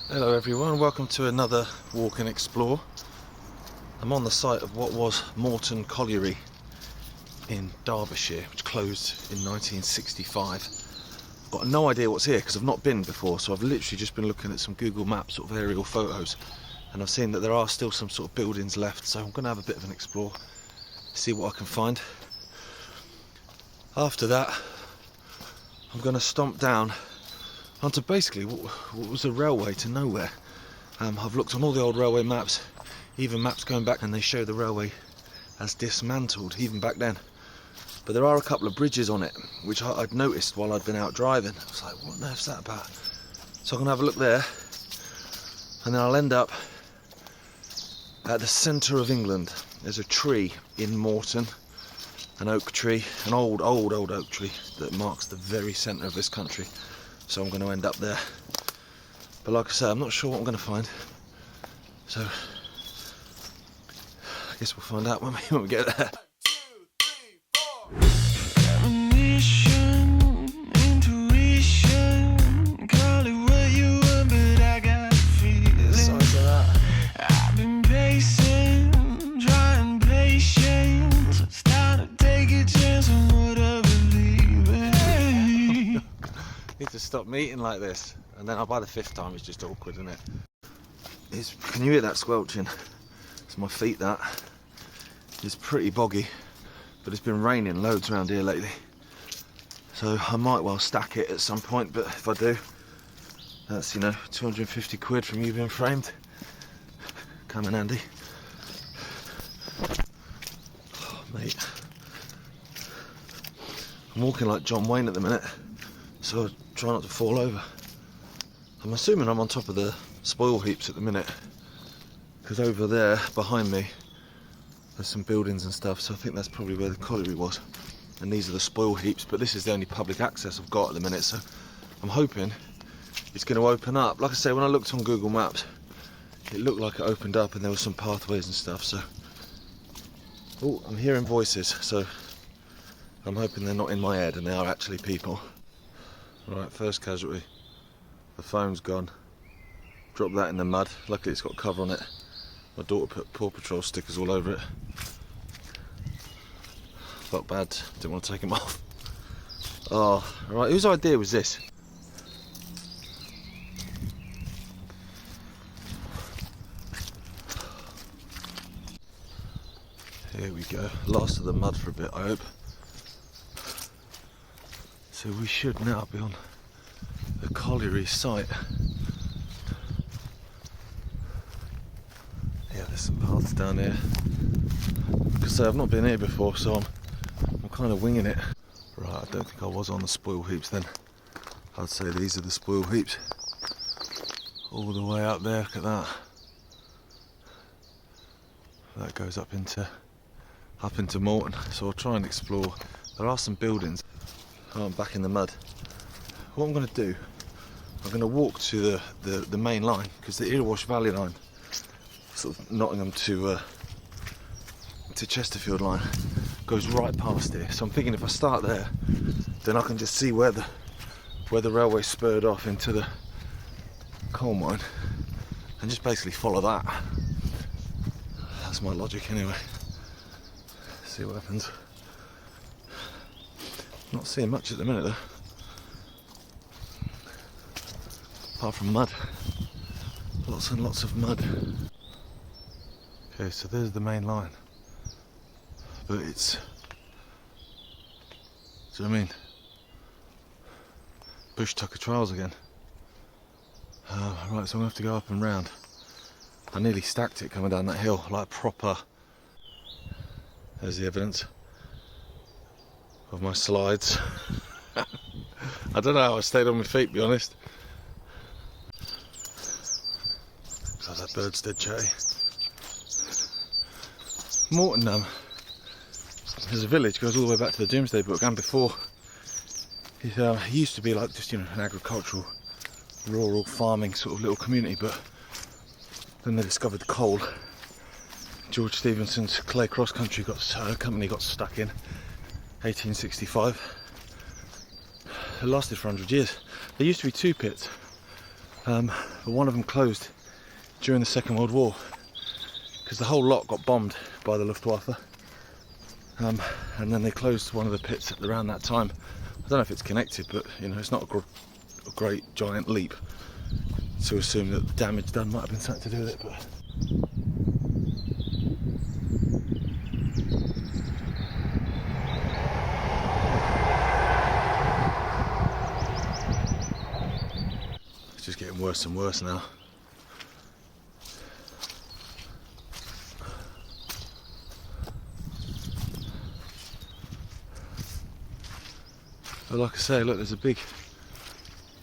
Hello everyone, welcome to another Walk and Explore. I'm on the site of what was Morton Colliery in Derbyshire, which closed in 1965. Got no idea what's here because I've not been before, so I've literally just been looking at some Google Maps sort of aerial photos, and I've seen that there are still some sort of buildings left, so I'm going to have a bit of an explore, see what I can find. After that, I'm going to stomp down onto basically what was a railway to nowhere. I've looked on all the old railway maps, even maps going back, and they show the railway as dismantled even back then. But there are a couple of bridges on it, which I'd noticed while I'd been out driving. I was like, what on earth's that about? So I'm going to have a look there, and then I'll end up at the centre of England. There's a tree in Morton, an oak tree, an old oak tree that marks the very centre of this country. So I'm going to end up there. But like I said, I'm not sure what I'm going to find. So I guess we'll find out when we get there. To stop meeting like this, and then by the fifth time it's just awkward, isn't it? Can you hear that squelching? It's my feet. That it's pretty boggy, but it's been raining loads around here lately, so I might well stack it at some point. But if I do, that's 250 quid from you being framed. Come in handy. Oh, mate, I'm walking like John Wayne at the minute, so try not to fall over. I'm assuming I'm on top of the spoil heaps at the minute, because over there behind me there's some buildings and stuff, so I think that's probably where the colliery was, and these are the spoil heaps. But this is the only public access I've got at the minute, so I'm hoping it's going to open up. Like I say, when I looked on Google Maps, it looked like it opened up and there were some pathways and stuff. So I'm hearing voices, so I'm hoping they're not in my head and they are actually people. Right, first casualty. The phone's gone. Dropped that in the mud. Luckily it's got cover on it. My daughter put Paw Patrol stickers all over it. Felt bad, didn't want to take them off. Oh, right, whose idea was this? Here we go, last of the mud for a bit, I hope. So we should now be on the colliery site. Yeah, there's some paths down here. Like I say, I've not been here before, so I'm kind of winging it. Right, I don't think I was on the spoil heaps then. I'd say these are the spoil heaps. All the way up there, look at that. That goes up into Morton, so I'll try and explore. There are some buildings. Oh, I'm back in the mud. What I'm going to do, I'm going to walk to the main line, because the Erewash Valley line, sort of Nottingham to Chesterfield line, goes right past here. So I'm thinking if I start there, then I can just see where the railway spurred off into the coal mine, and just basically follow that. That's my logic anyway. See what happens. Not seeing much at the minute though, apart from mud. Lots and lots of mud. Okay, so there's the main line, but it's, do you know what I mean? Bush Tucker Trials again. Right, so I'm going to have to go up and round. I nearly stacked it coming down that hill, like proper. There's the evidence of my slides. I don't know how I stayed on my feet, to be honest. Oh, that bird's dead chatty. Morton, there's a village, goes all the way back to the Domesday Book, and before. It used to be like just an agricultural, rural farming sort of little community, but then they discovered coal. George Stephenson's Clay Cross Country company got stuck in 1865. It lasted for 100 years. There used to be two pits. but one of them closed during the Second World War because the whole lot got bombed by the Luftwaffe, and then they closed one of the pits around that time. I don't know if it's connected, but you know, it's not a great giant leap to assume that the damage done might have been something to do with it, but it's just getting worse and worse now. But like I say, look, there's a big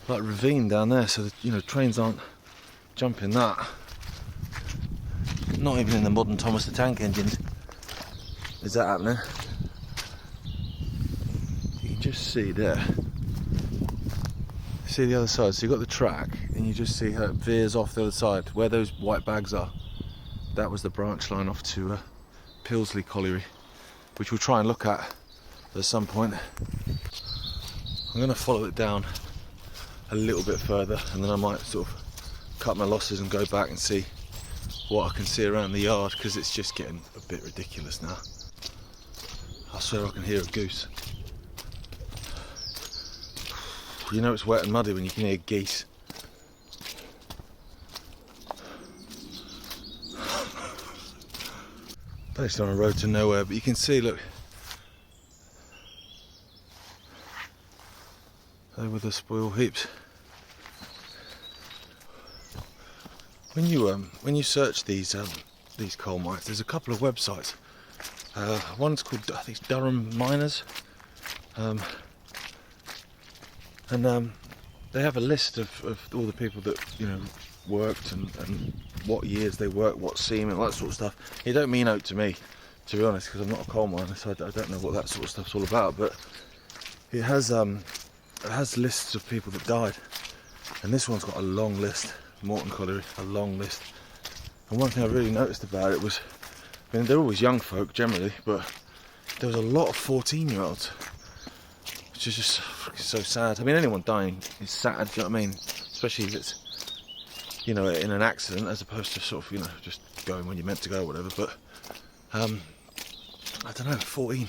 like ravine down there, so that, you know, trains aren't jumping that. Not even in the modern Thomas the Tank engines is that happening. You can just see there. See the other side, so you've got the track and you just see how it veers off the other side. Where those white bags are, that was the branch line off to Pilsley Colliery, which we'll try and look at some point. I'm going to follow it down a little bit further, and then I might sort of cut my losses and go back and see what I can see around the yard, because it's just getting a bit ridiculous now. I swear I can hear a goose. You know it's wet and muddy when you can hear geese. Based on a road to nowhere, but you can see, look, there were the spoil heaps. When you search these coal mines, there's a couple of websites. One's called, I think it's Durham Miners, and they have a list of all the people that, you know, worked and what years they worked, what seam and all that sort of stuff. It don't mean out to me, to be honest, because I'm not a coal miner, so I don't know what that sort of stuff's all about. But it has lists of people that died, and this one's got a long list. Morton Colliery, a long list. And one thing I really noticed about it was, I mean, they're always young folk generally, but there was a lot of 14-year-olds, which is just so sad. I mean, anyone dying is sad, do you know what I mean? Especially if it's, you know, in an accident, as opposed to sort of, you know, just going when you're meant to go or whatever. But I don't know, 14. It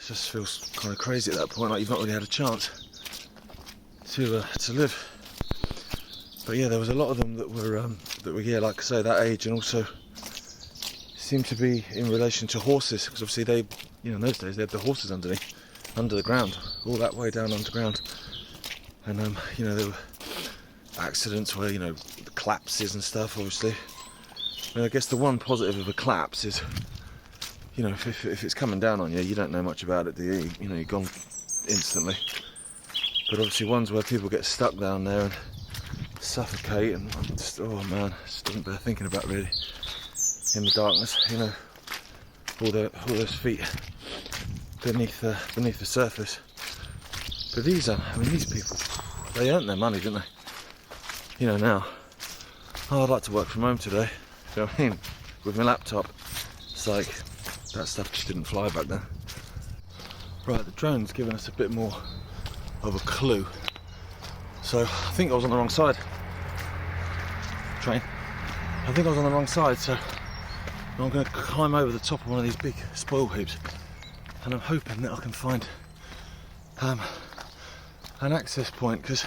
just feels kind of crazy at that point, like you've not really had a chance to live. But yeah, there was a lot of them that were yeah, like I say, that age, and also seemed to be in relation to horses, because obviously they, you know, in those days they had the horses under the ground, all that way down underground, and you know, there were accidents where, you know, the collapses and stuff. Obviously, I mean, I guess the one positive of a collapse is, you know, if it's coming down on you, you don't know much about it, do you? You know, you're gone instantly. But obviously ones where people get stuck down there and suffocate, and just, oh man, it just doesn't bear thinking about really, in the darkness, you know, all those feet beneath the surface. But these I mean, these people, they earn their money, didn't they? You know, now, oh, I'd like to work from home today, you know what I mean, with my laptop. It's like, that stuff just didn't fly back then. Right, the drone's given us a bit more of a clue. So I think I was on the wrong side. Train. I think I was on the wrong side, so I'm going to climb over the top of one of these big spoil heaps, and I'm hoping that I can find an access point, because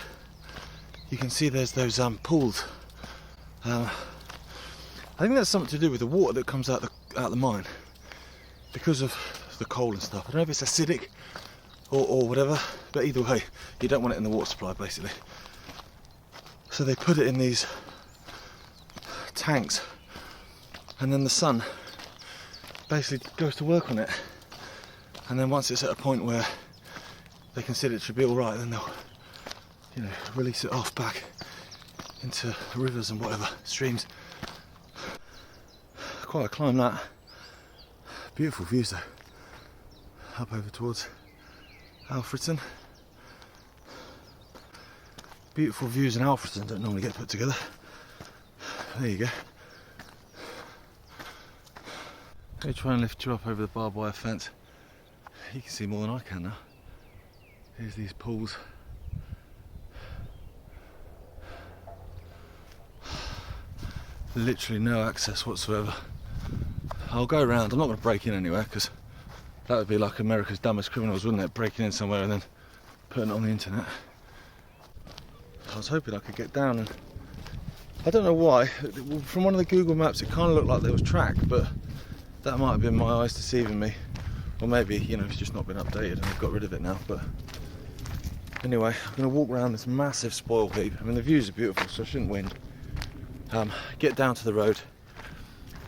you can see there's those pools. I think that's something to do with the water that comes out the mine, because of the coal and stuff. I don't know if it's acidic or whatever, but either way, you don't want it in the water supply, basically. So they put it in these tanks, and then the sun basically goes to work on it, and then once it's at a point where they consider it should be all right, then they'll, you know, release it off back into rivers and whatever, streams. Quite a climb, that. Beautiful views though, up over towards Alfreton. Beautiful views in Alfreton don't normally get put together. There you go. Let me try and lift you up over the barbed wire fence. You can see more than I can now. Here's these pools. Literally no access whatsoever. I'll go around. I'm not going to break in anywhere, because that would be like America's Dumbest Criminals, wouldn't it? Breaking in somewhere and then putting it on the internet. I was hoping I could get down, and I don't know why. From one of the Google Maps it kind of looked like there was track, but that might have been my eyes deceiving me. Or maybe, you know, it's just not been updated and I've got rid of it now. But anyway, I'm going to walk around this massive spoil heap. I mean, the views are beautiful, so I shouldn't wind. Get down to the road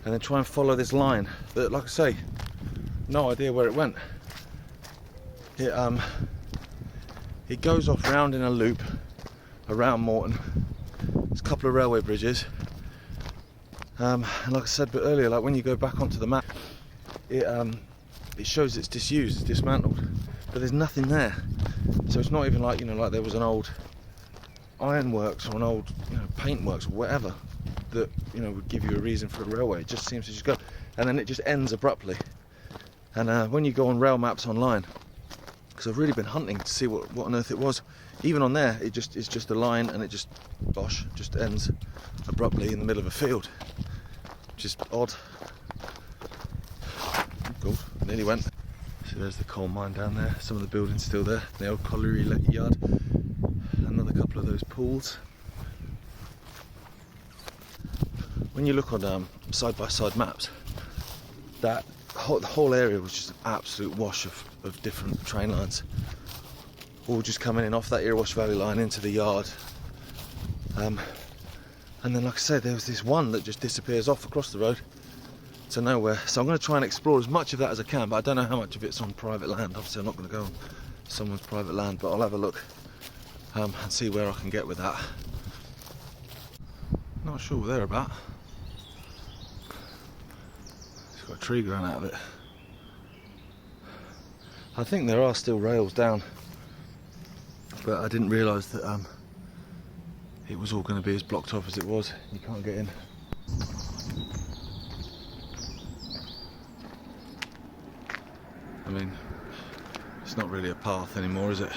and then try and follow this line that, like I say, no idea where it went. It goes off round in a loop around Morton. There's a couple of railway bridges, and like I said a bit earlier, like when you go back onto the map, it shows it's disused, it's dismantled, but there's nothing there. So it's not even like, you know, like there was an old ironworks or an old, you know, paintworks or whatever that, you know, would give you a reason for a railway. It just seems to just go, and then it just ends abruptly. And when you go on rail maps online, because I've really been hunting to see what on earth it was, even on there it's just a line, and it just ends abruptly in the middle of a field, which is odd. Cool, nearly went. So there's the coal mine down there, some of the buildings still there, the old colliery yard, another couple of those pools. When you look on side-by-side maps, the whole area was just an absolute wash of different train lines, all just coming in off that Erewash Valley line into the yard. And then, like I said, there was this one that just disappears off across the road to nowhere. So I'm going to try and explore as much of that as I can, but I don't know how much of it's on private land. Obviously I'm not going to go on someone's private land, but I'll have a look and see where I can get with that. Not sure what they're about. It's got a tree growing out of it. I think there are still rails down, but I didn't realise that it was all going to be as blocked off as it was. You can't get in. I mean, it's not really a path anymore, is it?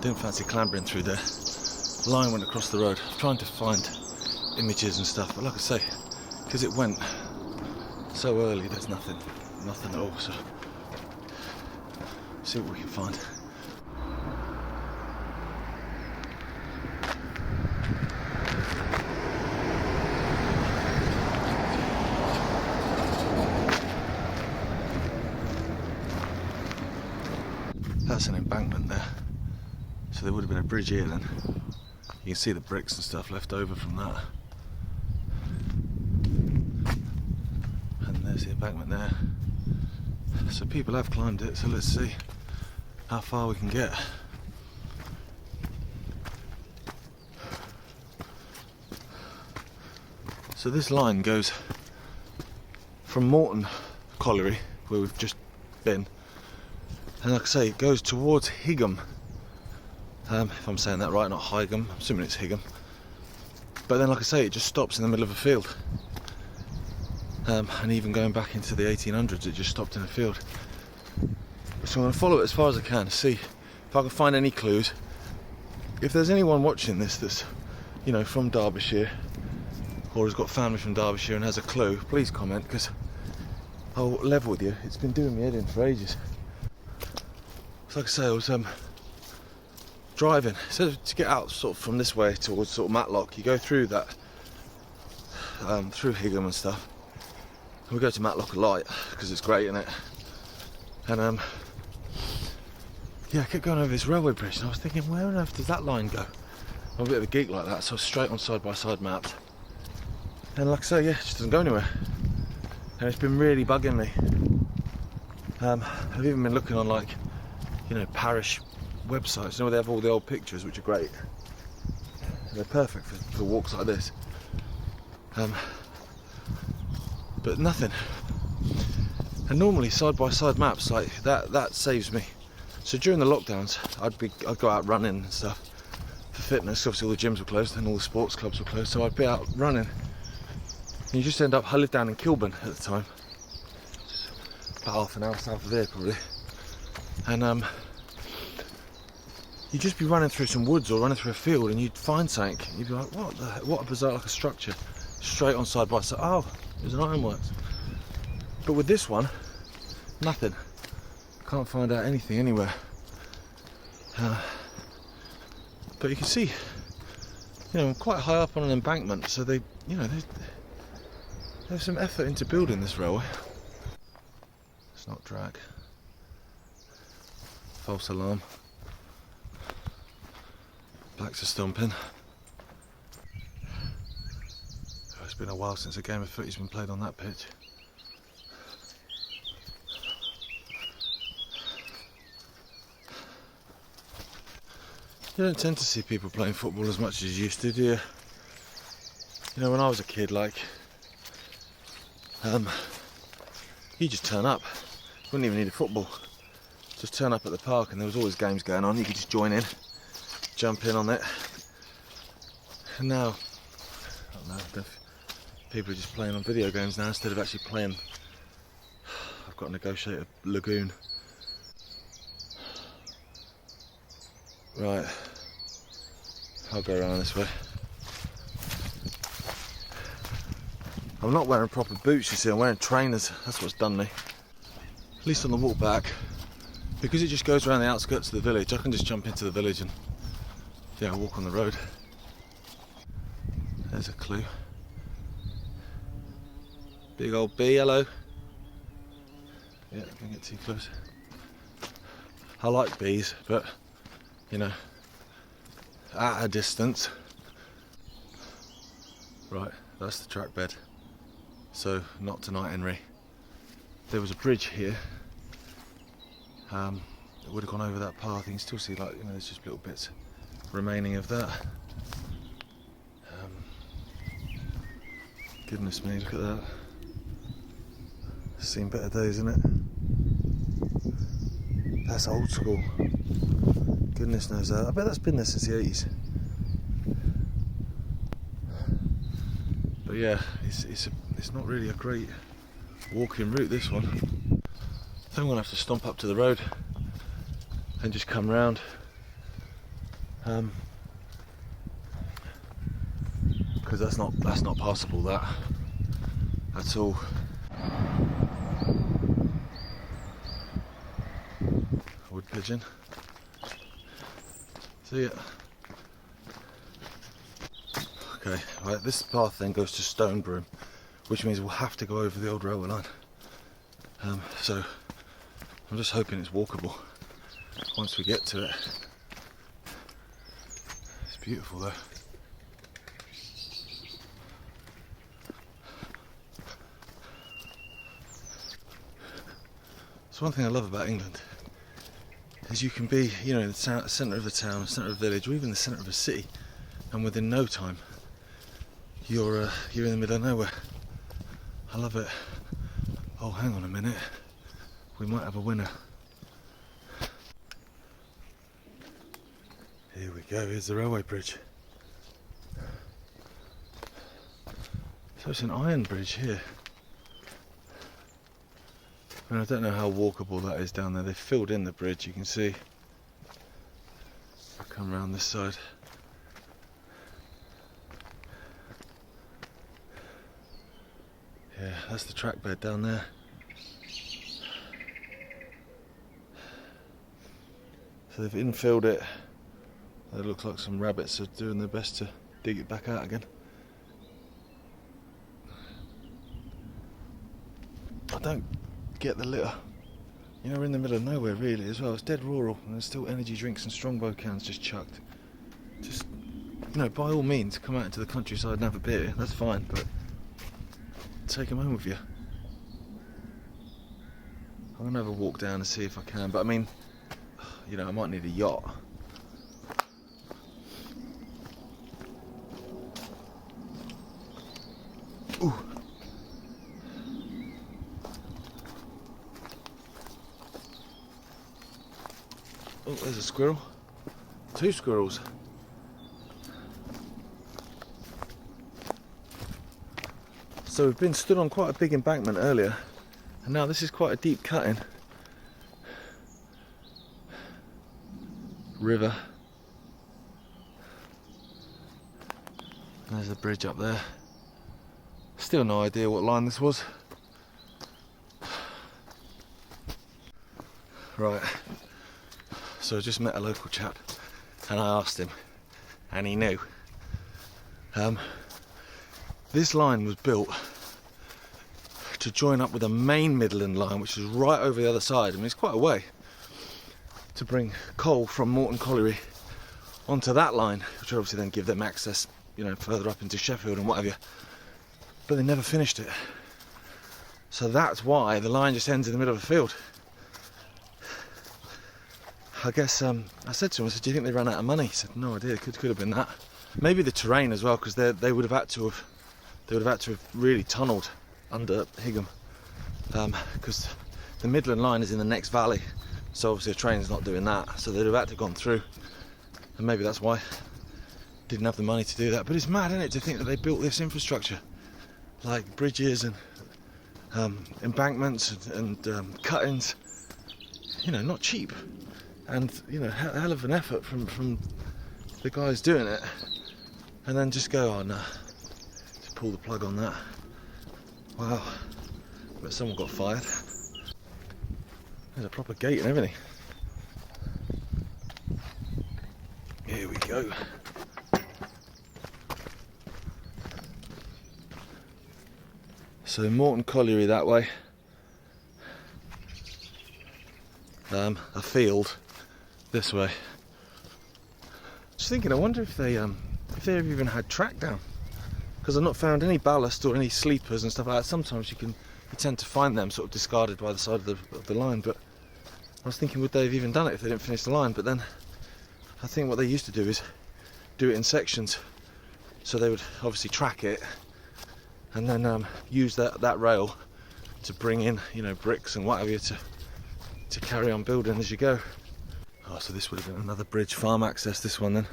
Didn't fancy clambering through there. The line went across the road. I'm trying to find images and stuff, but like I say, because it went so early, there's nothing at all. So see what we can find. That's an embankment there, so there would have been a bridge here then. You can see the bricks and stuff left over from that, and there's the embankment there. So people have climbed it, so let's see how far we can get. So this line goes from Morton Colliery, where we've just been, and like I say, it goes towards Higham. If I'm saying that right, not Higham, I'm assuming it's Higham. But then, like I say, it just stops in the middle of a field. And even going back into the 1800s, it just stopped in a field. So I'm going to follow it as far as I can to see if I can find any clues. If there's anyone watching this that's, you know, from Derbyshire, or has got family from Derbyshire and has a clue, please comment, because I'll level with you. It's been doing me head in for ages. So like I say, I was driving, so to get out sort of from this way towards sort of Matlock, you go through that, through Higham and stuff. And we go to Matlock a lot because it's great, isn't it? And yeah, I kept going over this railway bridge, and I was thinking, where on earth does that line go? I'm a bit of a geek like that, so I was straight on side-by-side maps. And like I say, yeah, it just doesn't go anywhere. And it's been really bugging me. I've even been looking on, like, you know, parish websites. You know, they have all the old pictures, which are great. They're perfect for walks like this. But nothing. And normally side-by-side maps like that saves me. So during the lockdowns, I'd go out running and stuff for fitness. Obviously all the gyms were closed and all the sports clubs were closed, so I'd be out running. And you just end up, I lived down in Kilburn at the time, about half an hour south of here probably. And you'd just be running through some woods or running through a field and you'd find something. You'd be like, what a bizarre, like a structure. Straight on side by side. Oh, there's an ironworks. But with this one, nothing. Can't find out anything anywhere. But you can see, I'm quite high up on an embankment, so there's some effort into building this railway. It's not drag. False alarm. Blacks are stomping. Oh, it's been a while since a game of footy's been played on that pitch. You don't tend to see people playing football as much as you used to, do you? When I was a kid, you just turn up. You wouldn't even need a football. Just turn up at the park and there was always games going on. You could just join in, jump in on it. And now, I don't know, people are just playing on video games now instead of actually playing. I've got to negotiate a lagoon. Right, I'll go around this way. I'm not wearing proper boots, you see, I'm wearing trainers. That's what's done me. At least on the walk back, because it just goes around the outskirts of the village, I can just jump into the village and walk on the road. There's a clue. Big old bee, hello. Yeah, don't get too close. I like bees, but at a distance. Right, that's the track bed. So, not tonight, Henry. There was a bridge here. It would have gone over that path. You can still see, there's just little bits remaining of that. Goodness me, look at that. Seen better days, isn't it? That's old school. Goodness knows that. I bet that's been there since the 80s. But yeah, it's not really a great walking route, this one. I think I'm gonna have to stomp up to the road and just come round. Because that's not passable, that at all. Wood pigeon. See ya. Okay, right, this path then goes to Stonebroom, which means we'll have to go over the old railway line. So I'm just hoping it's walkable once we get to it. It's beautiful though. So one thing I love about England is you can be, in the centre of the town, the centre of a village, or even the centre of a city, and within no time you're in the middle of nowhere. I love it. Oh, hang on a minute, we might have a winner. Here we go, here's the railway bridge. So it's an iron bridge here. And I don't know how walkable that is down there. They've filled in the bridge, you can see. I'll come around this side. Yeah, that's the track bed down there. So they've infilled it. It looks like some rabbits are doing their best to dig it back out again. I don't get the litter. We're in the middle of nowhere really as well. It's dead rural and there's still energy drinks and Strongbow cans just chucked. Just, by all means come out into the countryside and have a beer, that's fine, but take them home with you. I'm gonna have a walk down and see if I can, but I mean, I might need a yacht. Ooh. Oh, there's a squirrel. 2 squirrels. So we've been stood on quite a big embankment earlier, and now this is quite a deep cutting. River. There's a bridge up there. Still no idea what line this was. Right, so I just met a local chap and I asked him, and he knew. This line was built to join up with a main Midland line, which is right over the other side. I mean, it's quite a way to bring coal from Morton Colliery onto that line, which would obviously then give them access, you know, further up into Sheffield and whatever. But they never finished it. So that's why the line just ends in the middle of a field. I guess I said to him, I said, do you think they ran out of money? He said, no idea, could have been that. Maybe the terrain as well, because they would have had to have really tunnelled under Higham, because the Midland line is in the next valley, so obviously a train's not doing that, so they'd have had to have gone through, and maybe that's why didn't have the money to do that. But it's mad, isn't it, to think that they built this infrastructure, like bridges and embankments and cuttings, you know, not cheap, and you know, hell of an effort from the guys doing it, and then just go, oh no, just pull the plug on that. Wow, but someone got fired. There's a proper gate and everything. Here we go. So Morton Colliery that way. A field this way. Just thinking, I wonder if they've even had track down, because I've not found any ballast or any sleepers and stuff like that. Sometimes you tend to find them sort of discarded by the side of the line, but I was thinking, would they have even done it if they didn't finish the line? But then I think what they used to do is do it in sections, so they would obviously track it and then use that rail to bring in, you know, bricks and whatever to carry on building as you go. Oh, so this would have been another bridge, farm access, this one then.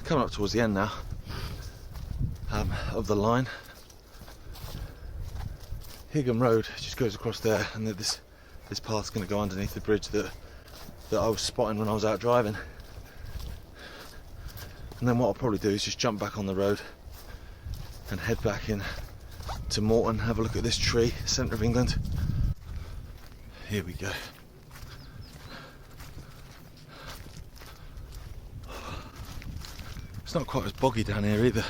Coming up towards the end now of the line. Higham Road just goes across there, and this path's going to go underneath the bridge that I was spotting when I was out driving. And then what I'll probably do is just jump back on the road and head back in to Morton, have a look at this tree, centre of England. Here we go. It's not quite as boggy down here either,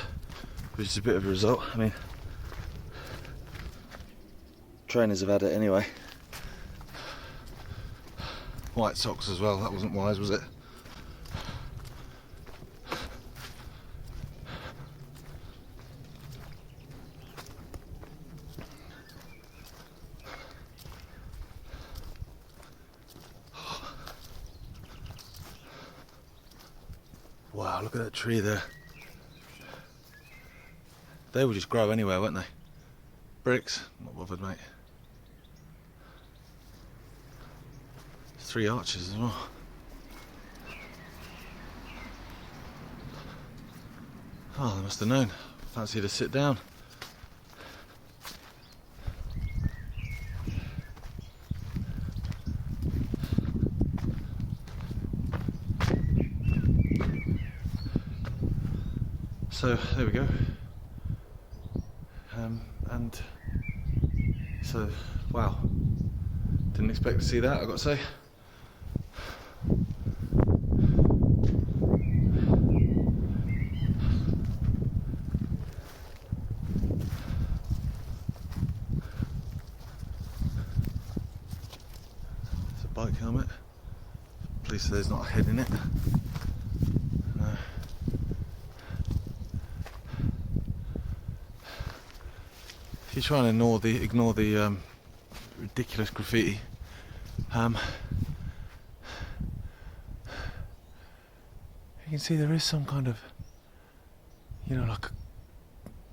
which is a bit of a result. I mean, trainers have had it anyway. White socks as well, that wasn't wise, was it? Wow, look at that tree there. They would just grow anywhere, wouldn't they? Bricks, not bothered, mate. 3 arches as well. Oh, they must have known. Fancy to sit down. So there we go, and so wow, didn't expect to see that, I've got to say. It's a bike helmet. Please say there's not a head in it. No. If you're trying to ignore the ridiculous graffiti, you can see there is some kind of, you know, like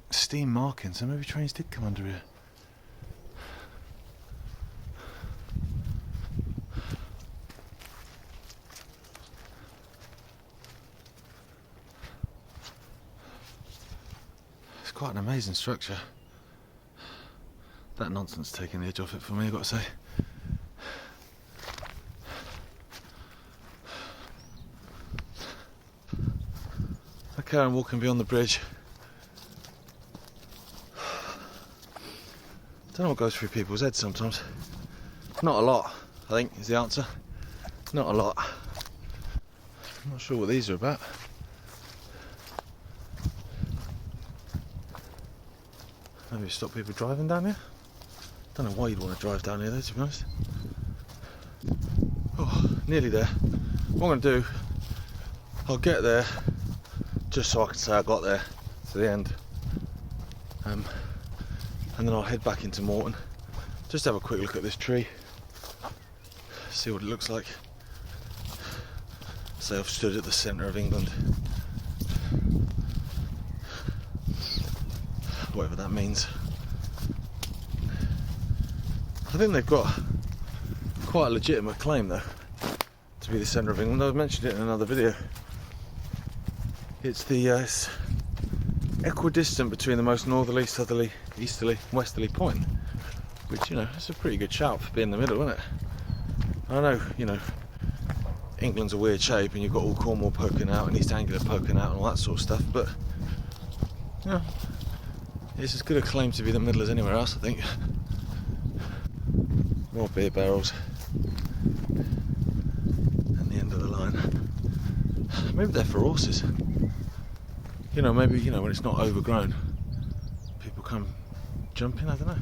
steam marking, so maybe trains did come under here. It's quite an amazing structure. That nonsense taking the edge off it for me, I've got to say. Okay, I'm walking beyond the bridge. Don't know what goes through people's heads sometimes. Not a lot, I think, is the answer. Not a lot. I'm not sure what these are about. Maybe stop people driving down here? Don't know why you'd want to drive down here though, to be honest. Oh, nearly there. What I'm going to do, I'll get there just so I can say I got there to the end. And then I'll head back into Morton. Just have a quick look at this tree. See what it looks like. So I've stood at the centre of England. Whatever that means. I think they've got quite a legitimate claim though to be the centre of England. I've mentioned it in another video. It's the it's equidistant between the most northerly, southerly, easterly, westerly point, which, you know, it's a pretty good shout for being in the middle, isn't it? I know, you know, England's a weird shape and you've got all Cornwall poking out and East Anglia poking out and all that sort of stuff, but, you know, it's as good a claim to be the middle as anywhere else, I think. More beer barrels. And the end of the line. Maybe they're for horses. You know, maybe, you know, when it's not overgrown, people come jumping, I don't know.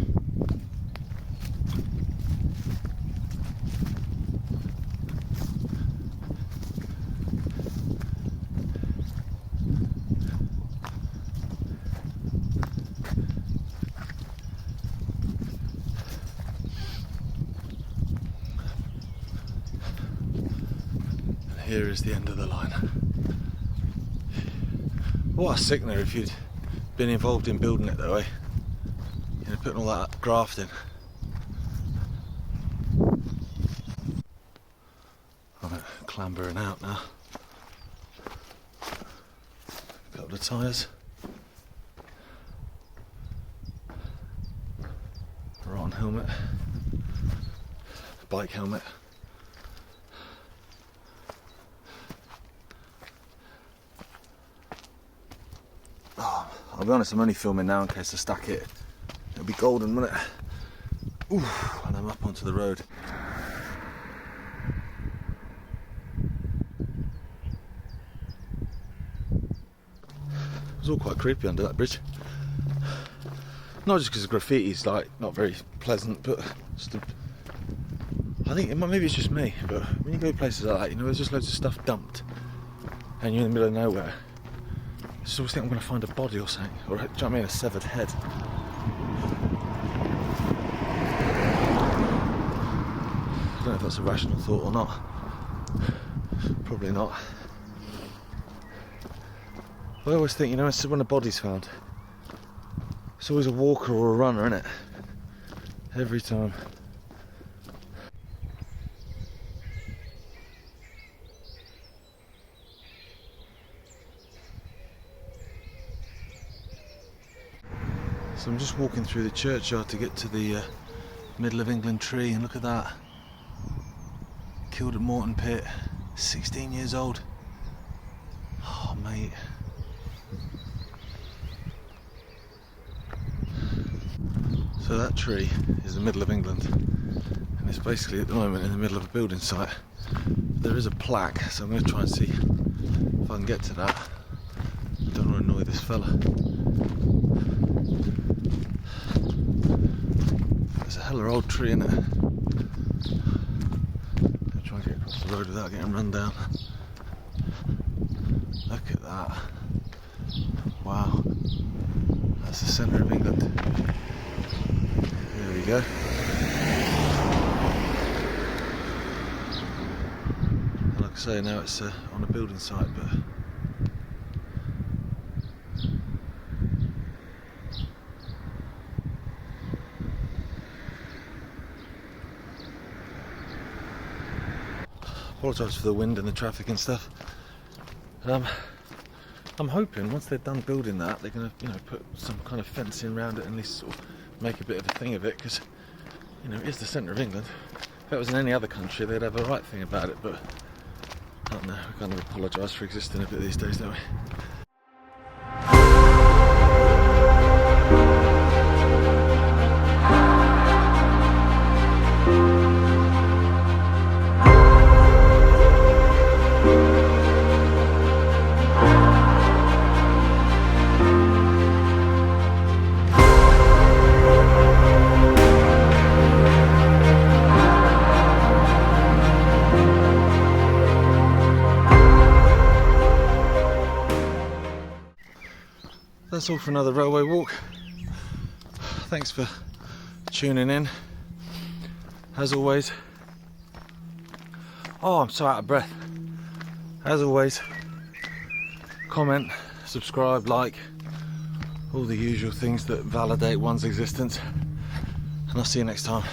Here is the end of the line. What a sickener if you'd been involved in building it though, eh? You know, putting all that graft in. I'm clambering out now. A couple of tyres. Rotten helmet. Bike helmet. I'll be honest, I'm only filming now in case I stack it. It'll be golden, won't it? Oof, and I'm up onto the road. It was all quite creepy under that bridge. Not just because the graffiti's like not very pleasant, but just I think maybe it's just me, but when you go to places like that, you know, there's just loads of stuff dumped and you're in the middle of nowhere. I just always think I'm going to find a body or something, or, do you know what I mean, a severed head. I don't know if that's a rational thought or not. Probably not. I always think, you know, when a body's found, it's always a walker or a runner, isn't it? Every time. So I'm just walking through the churchyard to get to the middle of England tree, and look at that. Killed at Morton Pit, 16 years old. Oh mate. So that tree is the middle of England, and it's basically at the moment in the middle of a building site. There is a plaque, so I'm going to try and see if I can get to that. I don't want to annoy this fella. There's a hella old tree in it. I'll try and get across the road without getting run down. Look at that. Wow. That's the centre of England. There we go. And like I say, now it's on a building site, but apologise for the wind and the traffic and stuff. I'm hoping once they're done building that, they're going to, you know, put some kind of fencing around it and at least sort of make a bit of a thing of it, because, you know, it is the centre of England. If it was in any other country, they'd have a right thing about it, but I don't know, we kind of apologise for existing a bit these days, don't we? That's all for another railway walk. Thanks for tuning in. As always, oh, I'm so out of breath. As always, comment, subscribe, like, all the usual things that validate one's existence. And I'll see you next time.